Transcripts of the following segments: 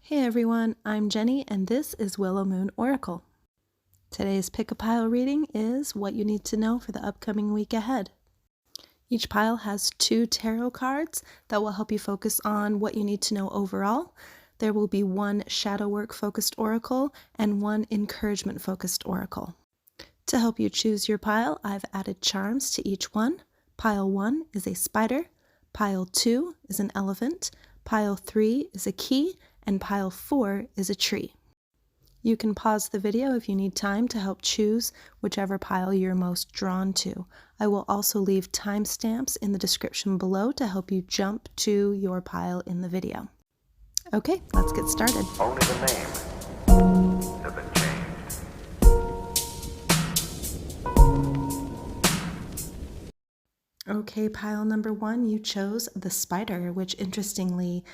Hey everyone, I'm Jenny and this is Willow Moon Oracle. Today's pick-a-pile reading is what you need to know for the upcoming week ahead. Each pile has 2 tarot cards that will help you focus on what you need to know overall. There will be 1 shadow work focused oracle and 1 encouragement focused oracle. To help you choose your pile, I've added charms to each one. Pile 1 is a spider, pile 2 is an elephant, pile 3 is a key, and pile 4 is a tree. You can pause the video if you need time to help choose whichever pile you're most drawn to. I will also leave timestamps in the description below to help you jump to your pile in the video. Okay, let's get started. Only the names have been changed. Okay, pile number 1, you chose the spider, which interestingly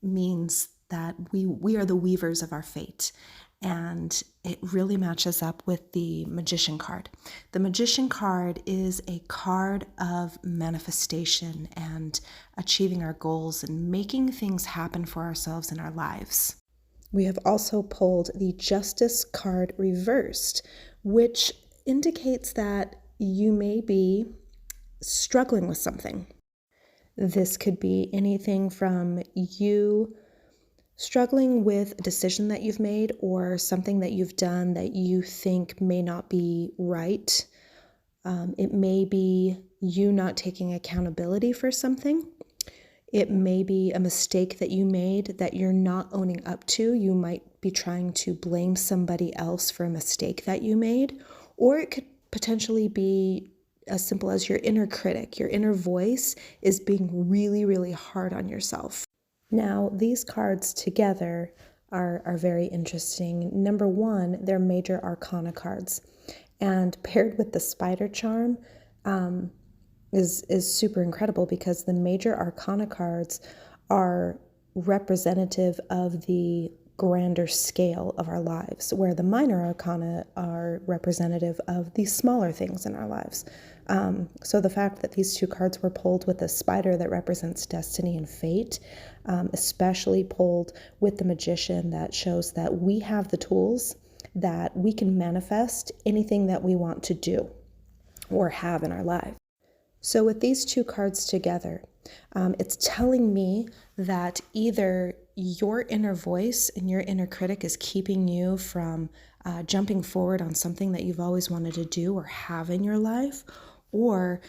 means that we are the weavers of our fate. And it really matches up with the Magician card. The Magician card is a card of manifestation and achieving our goals and making things happen for ourselves in our lives. We have also pulled the Justice card reversed, which indicates that you may be struggling with something. This could be anything from you struggling with a decision that you've made or something that you've done that you think may not be right. It may be you not taking accountability for something. It may be a mistake that you made that you're not owning up to. You might be trying to blame somebody else for a mistake that you made, or it could potentially be as simple as your inner critic. Your inner voice is being really, really hard on yourself. Now, these cards together are very interesting. Number 1, they're major arcana cards. And paired with the spider charm is super incredible because the major arcana cards are representative of the grander scale of our lives, where the minor arcana are representative of the smaller things in our lives. So the fact that these 2 cards were pulled with a spider that represents destiny and fate, especially pulled with the Magician, that shows that we have the tools that we can manifest anything that we want to do or have in our life. So with these 2 cards together, it's telling me that either your inner voice and your inner critic is keeping you from jumping forward on something that you've always wanted to do or have in your life, or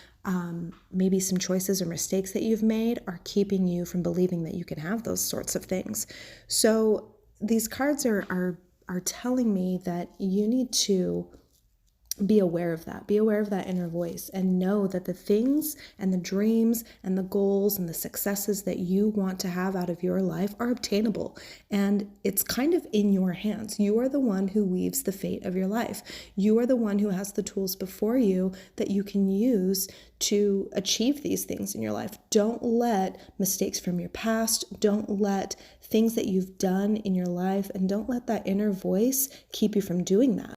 maybe some choices or mistakes that you've made are keeping you from believing that you can have those sorts of things. So these cards are telling me that you need to be aware of that. Be aware of that inner voice and know that the things and the dreams and the goals and the successes that you want to have out of your life are obtainable. And it's kind of in your hands. You are the one who weaves the fate of your life. You are the one who has the tools before you that you can use to achieve these things in your life. Don't let mistakes from your past, don't let things that you've done in your life, and don't let that inner voice keep you from doing that.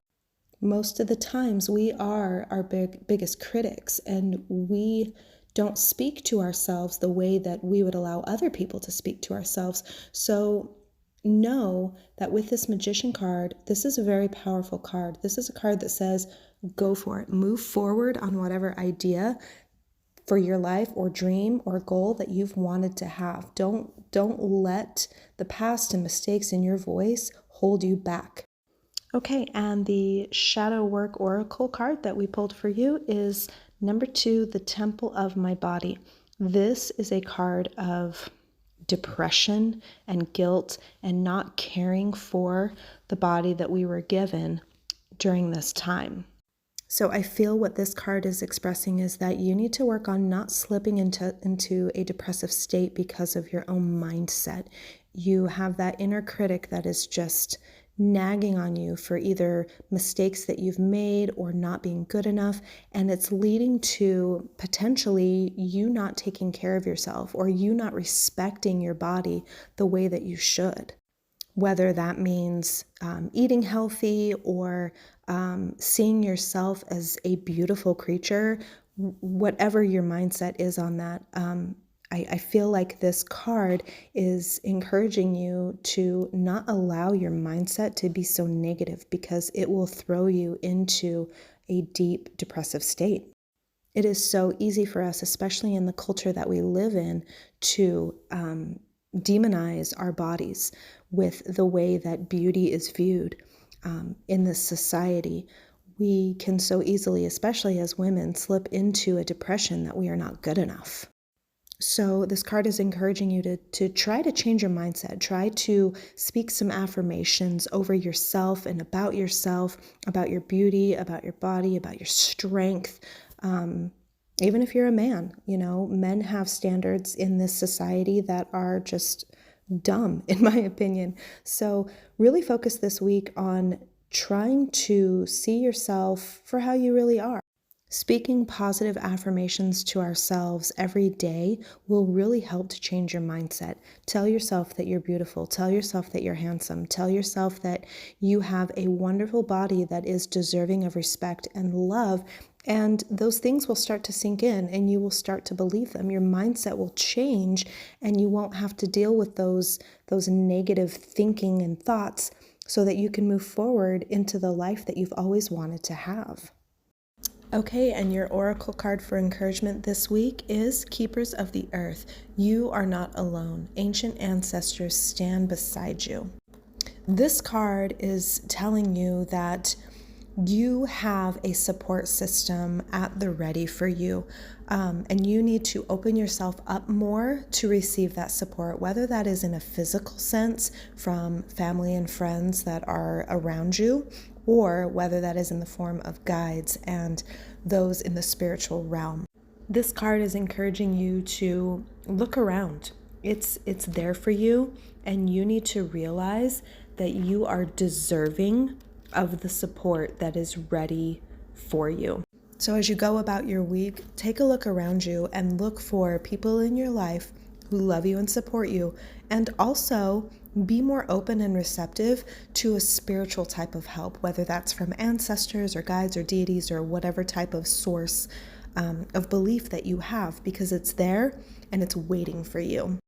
Most of the times we are our biggest critics, and we don't speak to ourselves the way that we would allow other people to speak to ourselves. So know that with this Magician card, this is a very powerful card. This is a card that says, go for it. Move forward on whatever idea for your life or dream or goal that you've wanted to have. Don't let the past and mistakes in your voice hold you back. Okay, and the Shadow Work Oracle card that we pulled for you is number 2, the Temple of My Body. This is a card of depression and guilt and not caring for the body that we were given during this time. So I feel what this card is expressing is that you need to work on not slipping into a depressive state because of your own mindset. You have that inner critic that is just nagging on you for either mistakes that you've made or not being good enough, and it's leading to potentially you not taking care of yourself or you not respecting your body the way that you should. Whether that means eating healthy or seeing yourself as a beautiful creature, whatever your mindset is on that, I feel like this card is encouraging you to not allow your mindset to be so negative, because it will throw you into a deep depressive state. It is so easy for us, especially in the culture that we live in, to demonize our bodies with the way that beauty is viewed in this society. We can so easily, especially as women, slip into a depression that we are not good enough. So this card is encouraging you to try to change your mindset. Try to speak some affirmations over yourself and about yourself, about your beauty, about your body, about your strength. Even if you're a man, men have standards in this society that are just dumb, in my opinion. So really focus this week on trying to see yourself for how you really are. Speaking positive affirmations to ourselves every day will really help to change your mindset. Tell yourself that you're beautiful. Tell yourself that you're handsome. Tell yourself that you have a wonderful body that is deserving of respect and love. And those things will start to sink in and you will start to believe them. Your mindset will change and you won't have to deal with those negative thinking and thoughts, so that you can move forward into the life that you've always wanted to have. Okay, and your oracle card for encouragement this week is Keepers of the Earth. You are not alone. Ancient ancestors stand beside you. This card is telling you that you have a support system at the ready for you, and you need to open yourself up more to receive that support, whether that is in a physical sense from family and friends that are around you, or whether that is in the form of guides and those in the spiritual realm. This card is encouraging you to look around. It's there for you, and you need to realize that you are deserving of the support that is ready for you. So as you go about your week, take a look around you and look for people in your life who love you and support you, and also be more open and receptive to a spiritual type of help, whether that's from ancestors or guides or deities or whatever type of source of belief that you have, because it's there and it's waiting for you.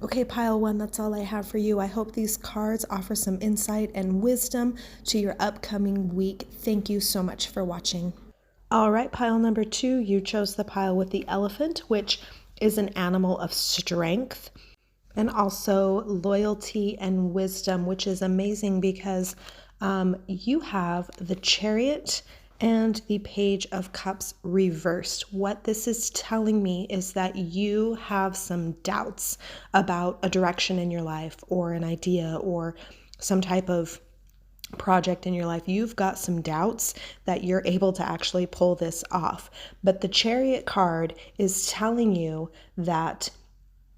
Okay, pile one, that's all I have for you. I hope these cards offer some insight and wisdom to your upcoming week. Thank you so much for watching. All right, pile number two, you chose the pile with the elephant, which is an animal of strength and also loyalty and wisdom, which is amazing because you have the Chariot and the Page of Cups reversed. What this is telling me is that you have some doubts about a direction in your life or an idea or some type of project in your life. You've got some doubts that you're able to actually pull this off. But the Chariot card is telling you that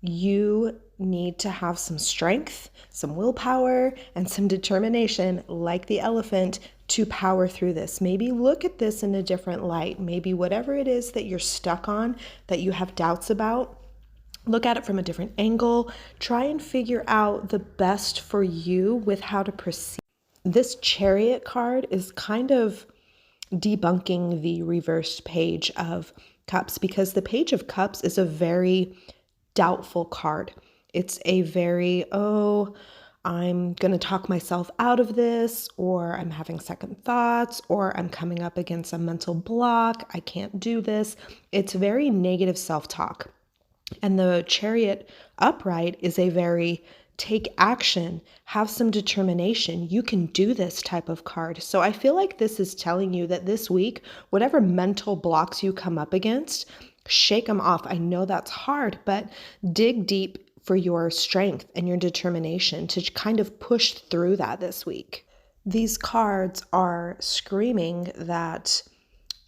you need to have some strength, some willpower, and some determination, like the elephant, to power through this. Maybe look at this in a different light. Maybe whatever it is that you're stuck on, that you have doubts about, look at it from a different angle. Try and figure out the best for you with how to proceed. This Chariot card is kind of debunking the reversed Page of Cups, because the Page of Cups is a very doubtful card. It's a very, I'm going to talk myself out of this, or I'm having second thoughts, or I'm coming up against a mental block. I can't do this. It's very negative self-talk. And the Chariot upright is a very take action, have some determination. You can do this type of card. So I feel like this is telling you that this week, whatever mental blocks you come up against, shake them off. I know that's hard, but dig deep for your strength and your determination to kind of push through that this week. These cards are screaming that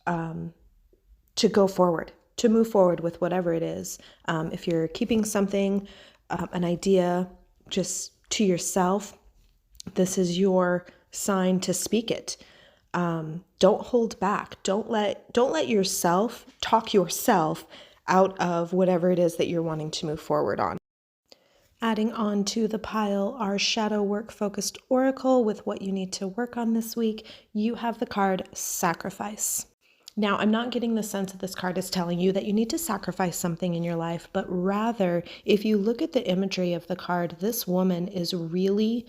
to go forward, to move forward with whatever it is. If you're keeping something, an idea, just to yourself, this is your sign to speak it. Don't hold back. Don't let yourself talk yourself out of whatever it is that you're wanting to move forward on. Adding on to the pile, our shadow work focused oracle with what you need to work on this week. You have the card Sacrifice. Now, I'm not getting the sense that this card is telling you that you need to sacrifice something in your life, but rather, if you look at the imagery of the card, this woman is really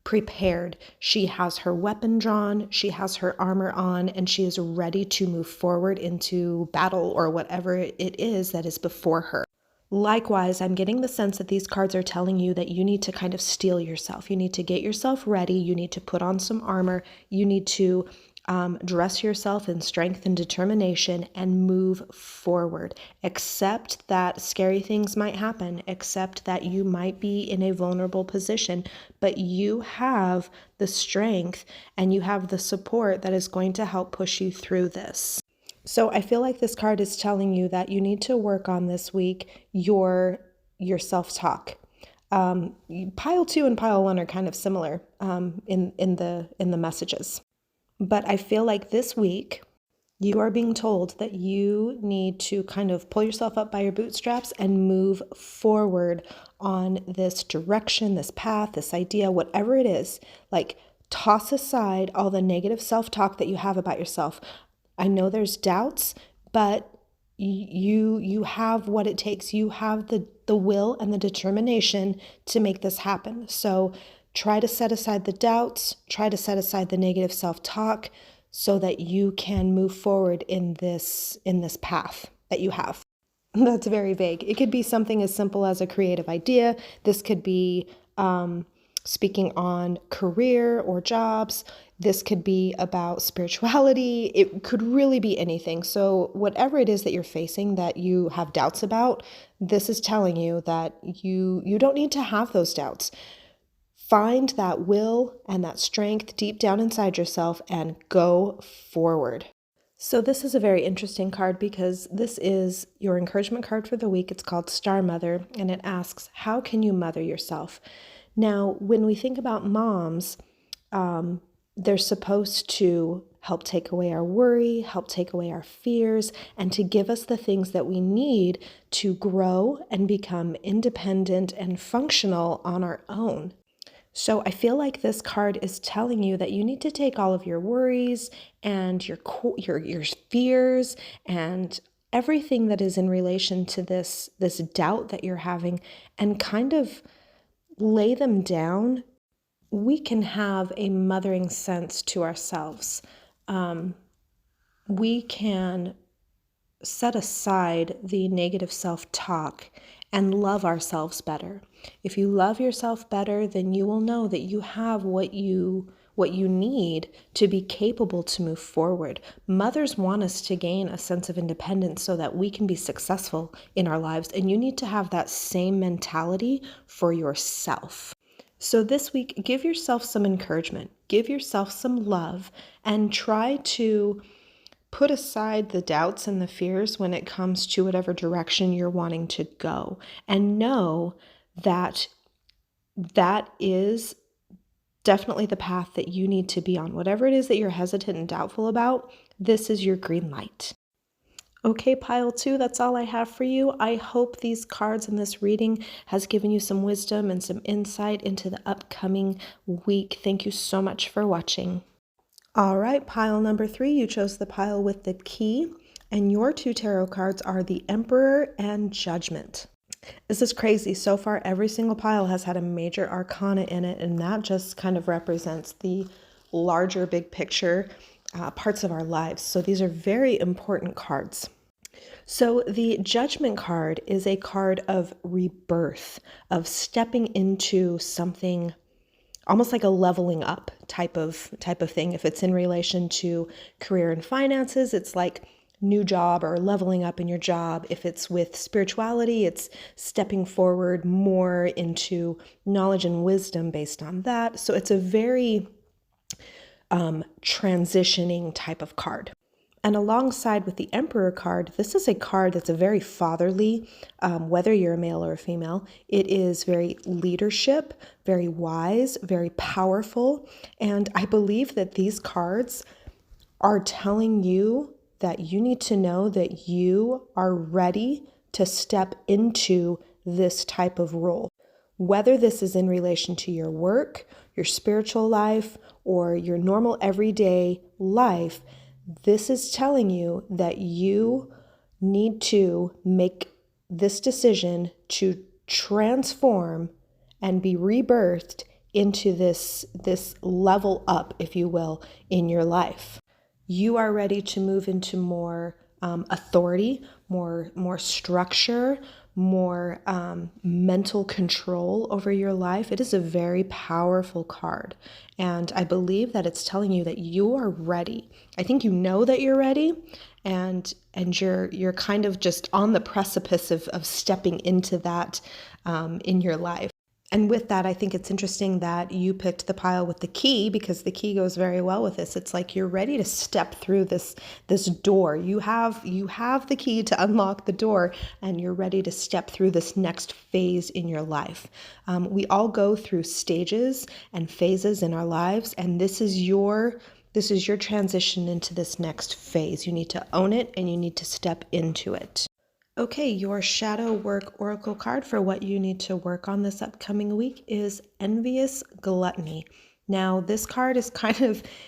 prepared. She has her weapon drawn, she has her armor on, and she is ready to move forward into battle or whatever it is that is before her. Likewise, I'm getting the sense that these cards are telling you that you need to kind of steel yourself. You need to get yourself ready. You need to put on some armor. You need to dress yourself in strength and determination and move forward. Accept that scary things might happen. Accept that you might be in a vulnerable position, but you have the strength and you have the support that is going to help push you through this. So I feel like this card is telling you that you need to work on this week your self-talk. Pile 2 and pile 1 are kind of similar in the messages. But I feel like this week you are being told that you need to kind of pull yourself up by your bootstraps and move forward on this direction, this path, this idea, whatever it is. Like, toss aside all the negative self-talk that you have about yourself. I know there's doubts, but you have what it takes. You have the will and the determination to make this happen. So try to set aside the doubts, try to set aside the negative self-talk so that you can move forward in this path that you have. That's very vague. It could be something as simple as a creative idea. This could be speaking on career or jobs. This could be about spirituality. It could really be anything. So whatever it is that you're facing that you have doubts about, this is telling you that you don't need to have those doubts. Find that will and that strength deep down inside yourself and go forward. So this is a very interesting card because this is your encouragement card for the week. It's called Star Mother, and it asks, how can you mother yourself? Now, when we think about moms, they're supposed to help take away our worry, help take away our fears, and to give us the things that we need to grow and become independent and functional on our own. So I feel like this card is telling you that you need to take all of your worries and your fears and everything that is in relation to this doubt that you're having and kind of lay them down. We can have a mothering sense to ourselves. We can set aside the negative self-talk and love ourselves better. If you love yourself better, then you will know that you have what you need to be capable to move forward. Mothers want us to gain a sense of independence so that we can be successful in our lives, and you need to have that same mentality for yourself. So this week, give yourself some encouragement, give yourself some love, and try to put aside the doubts and the fears when it comes to whatever direction you're wanting to go, and know that that is definitely the path that you need to be on. Whatever it is that you're hesitant and doubtful about, this is your green light. Okay, pile 2, that's all I have for you. I hope these cards and this reading has given you some wisdom and some insight into the upcoming week. Thank you so much for watching. All right, pile number 3, you chose the pile with the key, and your 2 tarot cards are the Emperor and Judgment. This is crazy. So far, every single pile has had a major arcana in it, and that just kind of represents the larger big picture parts of our lives. So these are very important cards. So the Judgment card is a card of rebirth, of stepping into something almost like a leveling up type of thing. If it's in relation to career and finances, it's like new job or leveling up in your job. If it's with spirituality, it's stepping forward more into knowledge and wisdom based on that. So it's a very transitioning type of card. And alongside with the Emperor card, this is a card that's a very fatherly, whether you're a male or a female. It is very leadership, very wise, very powerful. And I believe that these cards are telling you that you need to know that you are ready to step into this type of role. Whether this is in relation to your work, your spiritual life, or your normal everyday life, This is telling you that you need to make this decision to transform and be rebirthed into this level up, if you will, in your life. You are ready to move into more authority, more structure, more mental control over your life. It is a very powerful card, and I believe that it's telling you that you are ready. I think you know that you're ready, and you're kind of just on the precipice of stepping into that in your life. And with that, I think it's interesting that you picked the pile with the key, because the key goes very well with this. It's like you're ready to step through this door. You have the key to unlock the door, and you're ready to step through this next phase in your life. We all go through stages and phases in our lives, and this is your transition into this next phase. You need to own it, and you need to step into it. Okay, your shadow work oracle card for what you need to work on this upcoming week is Envious Gluttony. Now, this card is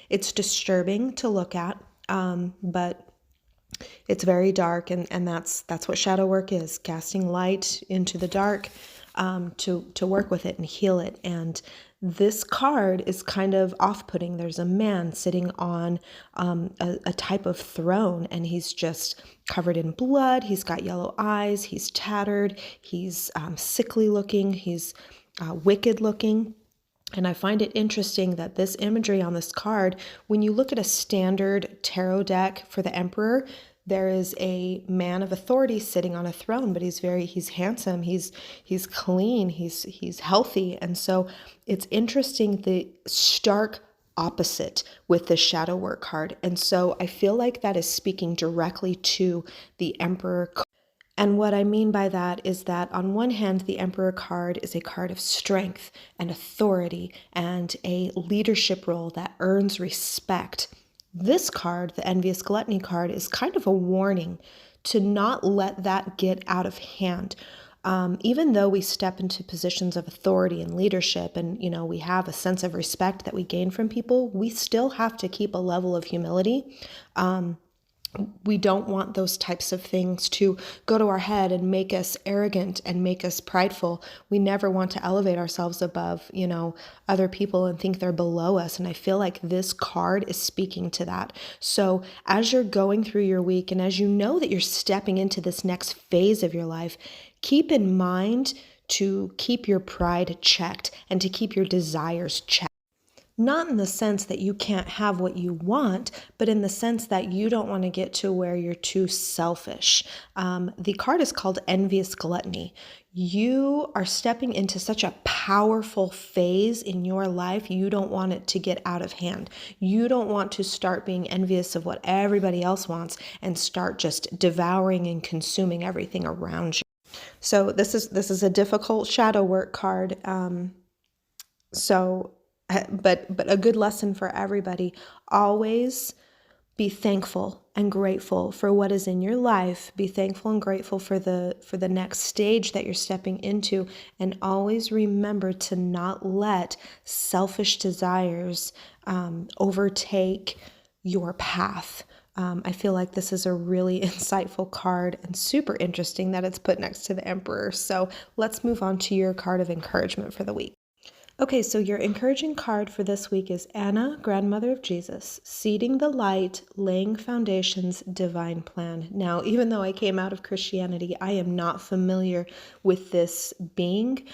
it's disturbing to look at, but it's very dark, and that's what shadow work is, casting light into the dark to work with it and heal it. And this card is kind of off-putting. There's a man sitting on a type of throne, and he's just covered in blood. He's got yellow eyes. He's tattered. He's sickly looking. He's wicked looking. And I find it interesting that this imagery on this card, when you look at a standard tarot deck for the Emperor, there is a man of authority sitting on a throne, but he's handsome, he's clean, he's healthy. And so it's interesting, the stark opposite with the shadow work card. And so I feel like that is speaking directly to the Emperor. And what I mean by that is that on one hand, the Emperor card is a card of strength and authority and a leadership role that earns respect. This card, the Envious Gluttony card, is kind of a warning to not let that get out of hand. Even though we step into positions of authority and leadership, and we have a sense of respect that we gain from people, we still have to keep a level of humility. We don't want those types of things to go to our head and make us arrogant and make us prideful. We never want to elevate ourselves above, other people and think they're below us. And I feel like this card is speaking to that. So as you're going through your week, and as you know that you're stepping into this next phase of your life, keep in mind to keep your pride checked and to keep your desires checked. Not in the sense that you can't have what you want, but in the sense that you don't want to get to where you're too selfish. The card is called Envious Gluttony. You are stepping into such a powerful phase in your life. You don't want it to get out of hand. You don't want to start being envious of what everybody else wants and start just devouring and consuming everything around you. So this is a difficult shadow work card. But a good lesson for everybody. Always be thankful and grateful for what is in your life. Be thankful and grateful for the next stage that you're stepping into, and always remember to not let selfish desires overtake your path. I feel like this is a really insightful card and super interesting that it's put next to the Emperor. So let's move on to your card of encouragement for the week. Okay, so your encouraging card for this week is Anna, Grandmother of Jesus, Seeding the Light, Laying Foundations, Divine Plan. Now, even though I came out of Christianity, I am not familiar with this being.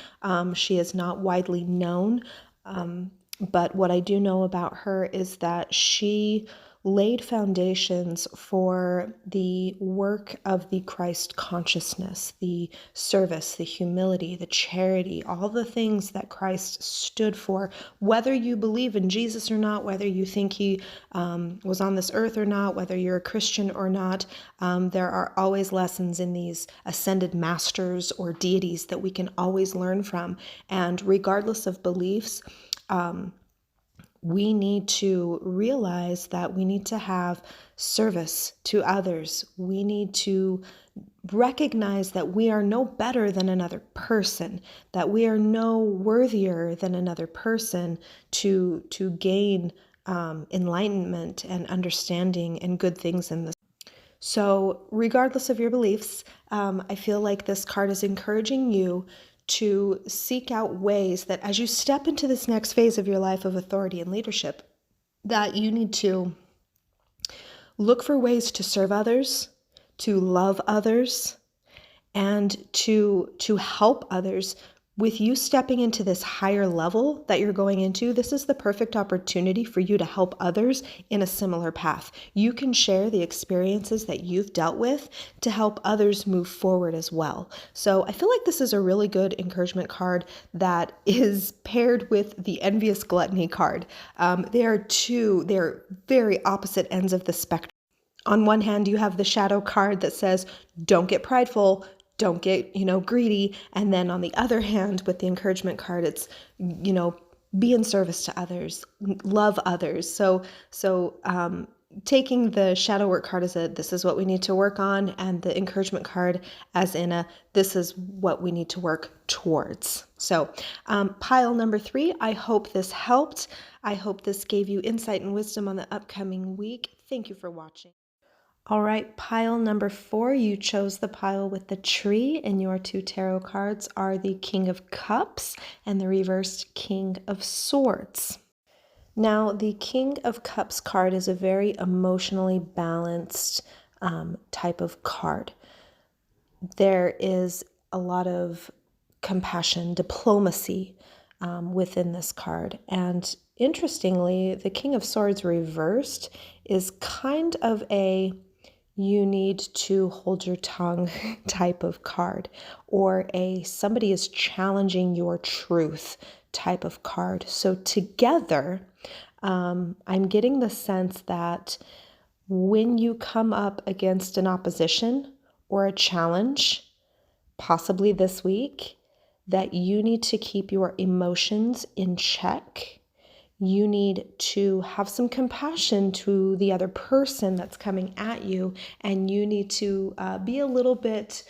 She is not widely known, but what I do know about her is that she laid foundations for the work of the Christ consciousness, the service, the humility, the charity, all the things that Christ stood for. Whether you believe in Jesus or not, whether you think he was on this earth or not, whether you're a Christian or not, there are always lessons in these ascended masters or deities that we can always learn from. And regardless of beliefs, we need to realize that we need to have service to others. We need to recognize that we are no better than another person, that we are no worthier than another person to gain enlightenment and understanding and good things in this. So regardless of your beliefs, I feel like this card is encouraging you to seek out ways that as you step into this next phase of your life of authority and leadership, that you need to look for ways to serve others, to love others, and to help others. With you stepping into this higher level that you're going into, this is the perfect opportunity for you to help others in a similar path. You can share the experiences that you've dealt with to help others move forward as well. So I feel like this is a really good encouragement card that is paired with the envious gluttony card. They're very opposite ends of the spectrum. On one hand, you have the shadow card that says, don't get prideful, don't get, greedy. And then on the other hand, with the encouragement card, it's, be in service to others, love others. So taking the shadow work card as this is what we need to work on, and the encouragement card as in this is what we need to work towards. So pile number 3, I hope this helped. I hope this gave you insight and wisdom on the upcoming week. Thank you for watching. All right, pile number 4, you chose the pile with the tree, and your 2 tarot cards are the King of Cups and the reversed King of Swords. Now, the King of Cups card is a very emotionally balanced type of card. There is a lot of compassion, diplomacy within this card. And interestingly, the King of Swords reversed is kind of a you need to hold your tongue type of card, or somebody is challenging your truth type of card. So together, I'm getting the sense that when you come up against an opposition or a challenge, possibly this week, that you need to keep your emotions in check. You need to have some compassion to the other person that's coming at you, and you need to be a little bit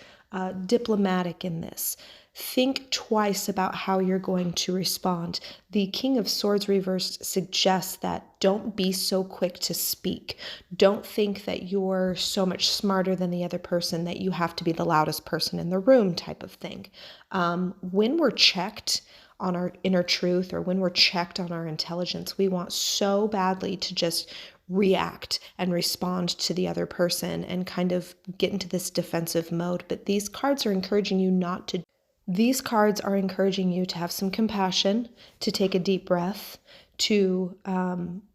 diplomatic in this. Think twice about how you're going to respond. The King of Swords reversed suggests that don't be so quick to speak. Don't think that you're so much smarter than the other person that you have to be the loudest person in the room type of thing. When we're checked on our inner truth, or when we're checked on our intelligence, we want so badly to just react and respond to the other person and kind of get into this defensive mode. But these cards are encouraging you not to. These cards are encouraging you to have some compassion, to take a deep breath, to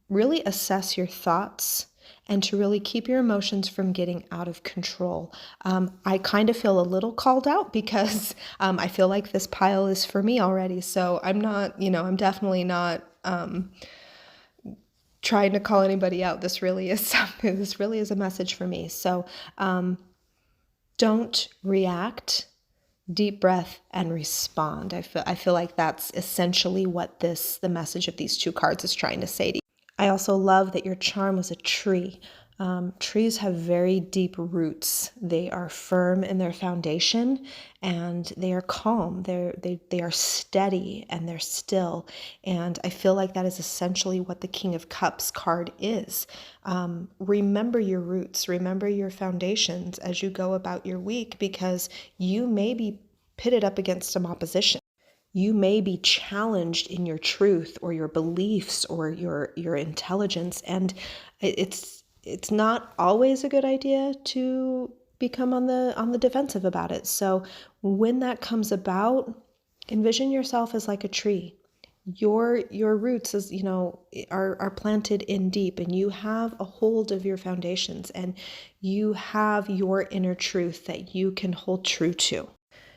really assess your thoughts, and to really keep your emotions from getting out of control. I kind of feel a little called out because I feel like this pile is for me already. So I'm not, I'm definitely not trying to call anybody out. This really is something, this really is a message for me. So don't react. Deep breath and respond. I feel like that's essentially what the message of these 2 cards is trying to say to you. I also love that your charm was a tree. Trees have very deep roots. They are firm in their foundation, and they are calm. They are steady, and they're still. And I feel like that is essentially what the King of Cups card is. Remember your roots, remember your foundations as you go about your week, because you may be pitted up against some opposition. You may be challenged in your truth or your beliefs or your intelligence, and it's not always a good idea to become on the defensive about it. So when that comes about, envision yourself as like a tree. Your roots are planted in deep, and you have a hold of your foundations, and you have your inner truth that you can hold true to.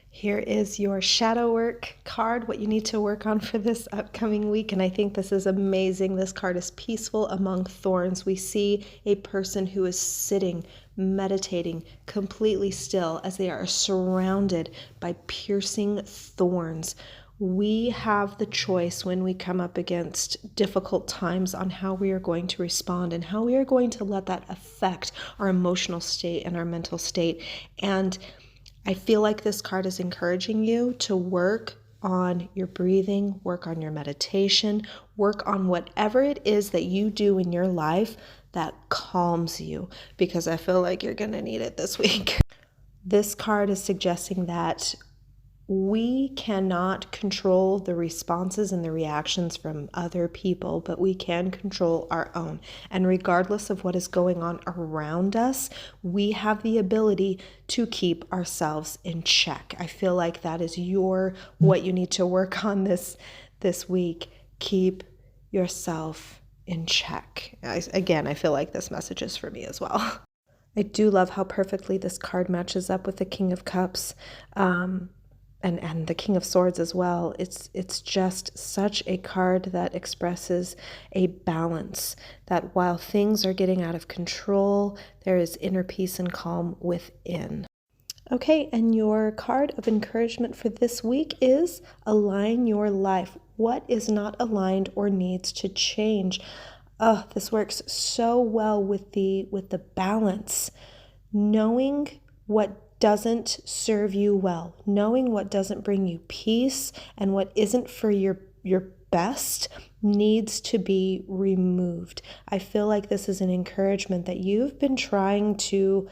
Here is your shadow work card, what you need to work on for this upcoming week. And I think this is amazing. This card is peaceful among thorns. We see a person who is sitting, meditating, completely still as they are surrounded by piercing thorns. We have the choice when we come up against difficult times on how we are going to respond and how we are going to let that affect our emotional state and our mental state. And I feel like this card is encouraging you to work on your breathing, work on your meditation, work on whatever it is that you do in your life that calms you, because I feel like you're going to need it this week. This card is suggesting that we cannot control the responses and the reactions from other people, but we can control our own. And regardless of what is going on around us, we have the ability to keep ourselves in check. I feel like that is what you need to work on this week. Keep yourself in check. Again, I feel like this message is for me as well. I do love how perfectly this card matches up with the King of Cups. And the King of Swords as well. It's just such a card that expresses a balance, that while things are getting out of control, there is inner peace and calm within. Okay, and your card of encouragement for this week is align your life. What is not aligned or needs to change? Oh, this works so well with the balance. Knowing what doesn't serve you well, knowing what doesn't bring you peace and what isn't for your best needs to be removed. I feel like this is an encouragement that you've been trying to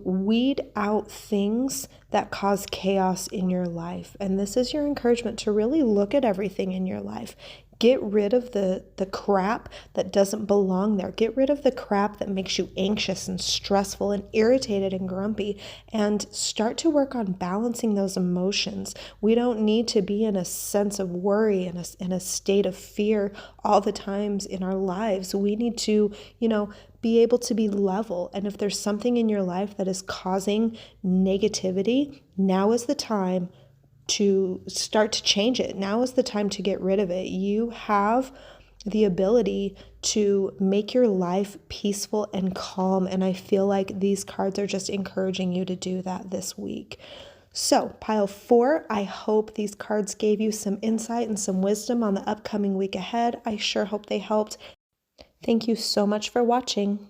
weed out things that cause chaos in your life. And this is your encouragement to really look at everything in your life. Get rid of the crap that doesn't belong there. Get rid of the crap that makes you anxious and stressful and irritated and grumpy, and start to work on balancing those emotions. We don't need to be in a sense of worry and in a state of fear all the times in our lives. We need to, be able to be level. And if there's something in your life that is causing negativity, now is the time to start to change it. Now is the time to get rid of it. You have the ability to make your life peaceful and calm. And I feel like these cards are just encouraging you to do that this week. So, pile 4, I hope these cards gave you some insight and some wisdom on the upcoming week ahead. I sure hope they helped. Thank you so much for watching.